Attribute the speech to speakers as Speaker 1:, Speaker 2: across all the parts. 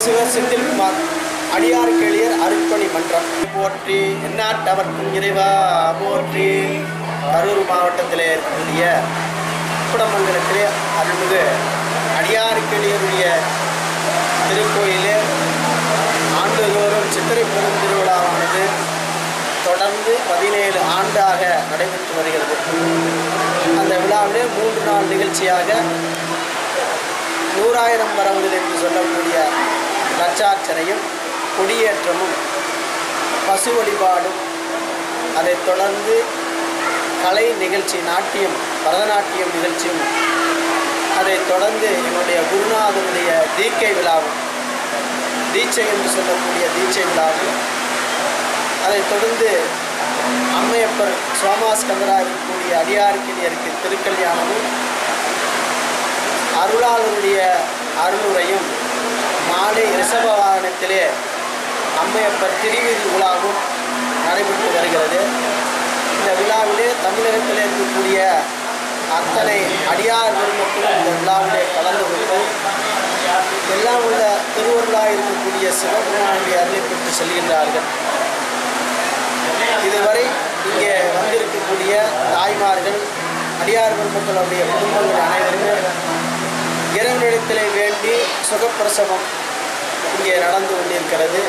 Speaker 1: செந்தில்குமார் அடியாருக்கு எளியர் அருட்பணி மன்றம் போற்றி எந்நாட்டவர்க்கும் இறைவா போற்றி. கரூர் மாவட்டத்திலே இருக்கக்கூடிய குடமங்கலத்திலே அருள்மிகு அடியாருக்கு எளியருடைய திருக்கோயிலே ஆண்டுதோறும் சித்திரை பெருந்திருவிழாவானது தொடர்ந்து 17 ஆண்டாக நடைபெற்று வருகிறது. அந்த விழாவிலே 3 நாள் நிகழ்ச்சியாக 100,000 வரவுகள் என்று சொல்லக்கூடிய லட்சார்ச்சனையும் கொடியேற்றமும் பசு வழிபாடும், அதைத் தொடர்ந்து கலை நிகழ்ச்சி நாட்டியம் பரதநாட்டியம் நிகழ்ச்சியும், அதைத் தொடர்ந்து என்னுடைய குருநாதனுடைய தீட்சை விழாவும், தீட்சை என்று சொல்லக்கூடிய தீட்சை விழாவும், அதைத் தொடர்ந்து அம்மையப்பர் சோமாஸ்கந்தராக இருக்கக்கூடிய அடியாருக்கு திருக்கல்யாணமும், அருளாளருடைய அருளுரையும், மாலை ரிஷப வாகனத்திலே அம்மையப்பர் திருவீதி விழாவும் நடைபெற்று வருகிறது. இந்த விழாவிலே தமிழகத்தில் இருக்கக்கூடிய அத்தனை அடியார் பெருமக்களும் இந்த விழாவிலே கலந்து கொண்டு எல்லாம் உள்ள திருவருளாக இருக்கக்கூடிய சிவபெருமானுடைய அருளை பெற்று செல்கின்றார்கள். இதுவரை இங்கே வந்திருக்கக்கூடிய தாய்மார்கள், அடியார் பெருமக்களுடைய குடும்பங்கள் அனைவருமே இறைவனிடத்திலே வேண்டி சுகப்பிரசவம் இங்கே நடந்து கொண்டிருக்கிறது.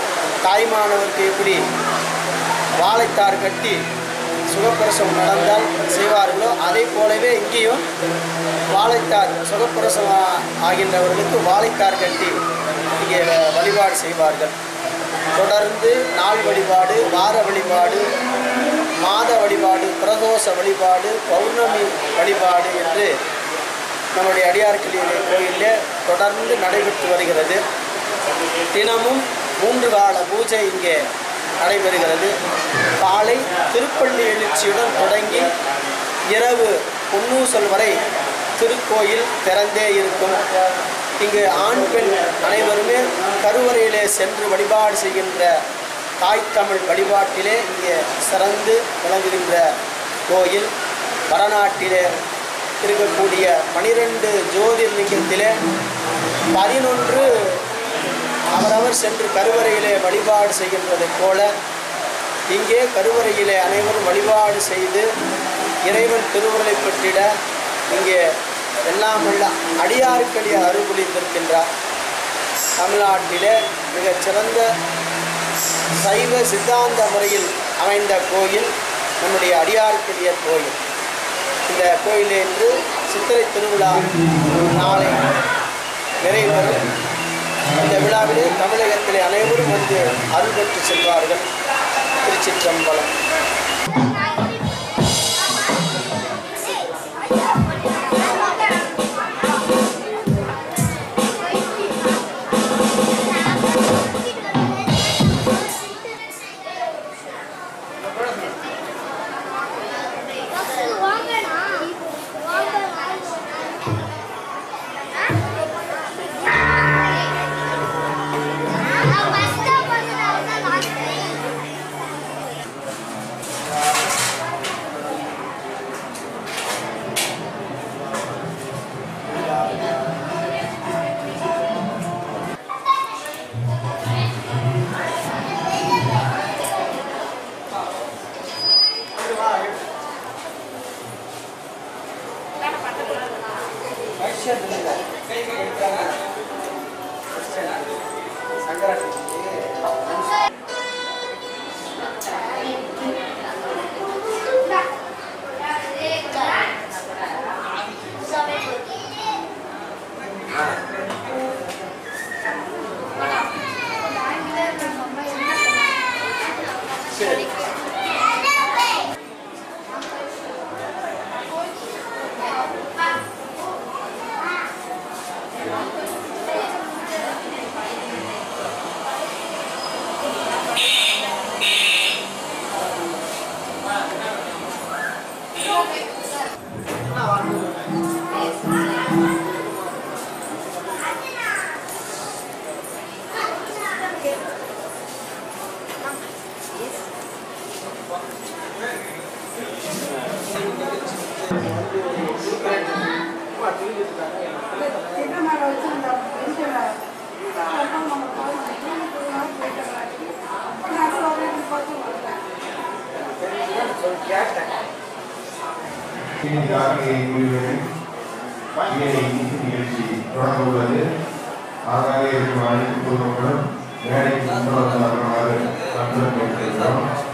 Speaker 1: தாய்மானவருக்கு எப்படி வாழைத்தார் கட்டி சுகப்பிரசவம் நடந்தால் செய்வார்களோ, அதே போலவே இங்கேயும் வாழைத்தார் சுகப்பிரசவம் ஆகின்றவர்களுக்கு வாழைத்தார் கட்டி இங்கே வழிபாடு செய்வார்கள். தொடர்ந்து நாள் வழிபாடு, வார வழிபாடு, மாத வழிபாடு, பிரதோஷ வழிபாடு, பௌர்ணமி வழிபாடு என்று நம்முடைய அடியார்களின் கோயிலில் தொடர்ந்து நடைபெற்று வருகிறது. தினமும் 3 கால பூஜை இங்கே நடைபெறுகிறது. காலை திருப்பள்ளி எழுச்சியுடன் தொடங்கி இரவு பொன்னூசல் வரை திருக்கோயில் திறந்தே இருக்கும். இங்கு ஆண் பெண் அனைவருமே கருவறையிலே சென்று வழிபாடு செய்கின்ற தாய் தமிழ் வழிபாட்டிலே இங்கே சிறந்து விளங்குகின்ற கோயில். வடநாட்டிலே இருக்கக்கூடிய 12 ஜோதிர்லிங்கத்திலே 11 அவரவர் சென்று கருவறையிலே வழிபாடு செய்கின்றதைப் போல இங்கே கருவறையிலே அனைவரும் வழிபாடு செய்து இறைவன் திருவுருளை பெற்றிட இங்கே எல்லாம் உள்ள அடியாருக்களிய அருள்புரிந்திருக்கின்றார். தமிழ்நாட்டிலே மிகச்சிறந்த சைவ சித்தாந்த முறையில் அமைந்த கோயில் நம்முடைய அடியாருக்களிய கோயில். இந்த கோயிலில் இன்று சித்திரை திருவிழா நாளை நிறைவேறும். இந்த விழாவிலே தமிழகத்திலே அனைவரும் வந்து அருள் பெற்று செல்வார்கள். திருச்சிற்றம்பலம்.
Speaker 2: நிகழ்ச்சி தொடங்குவது ஆகாய அனைத்து குடும்பங்களும் வேலைக்கு வருமாறு அன்புடன் கேட்கிறோம்.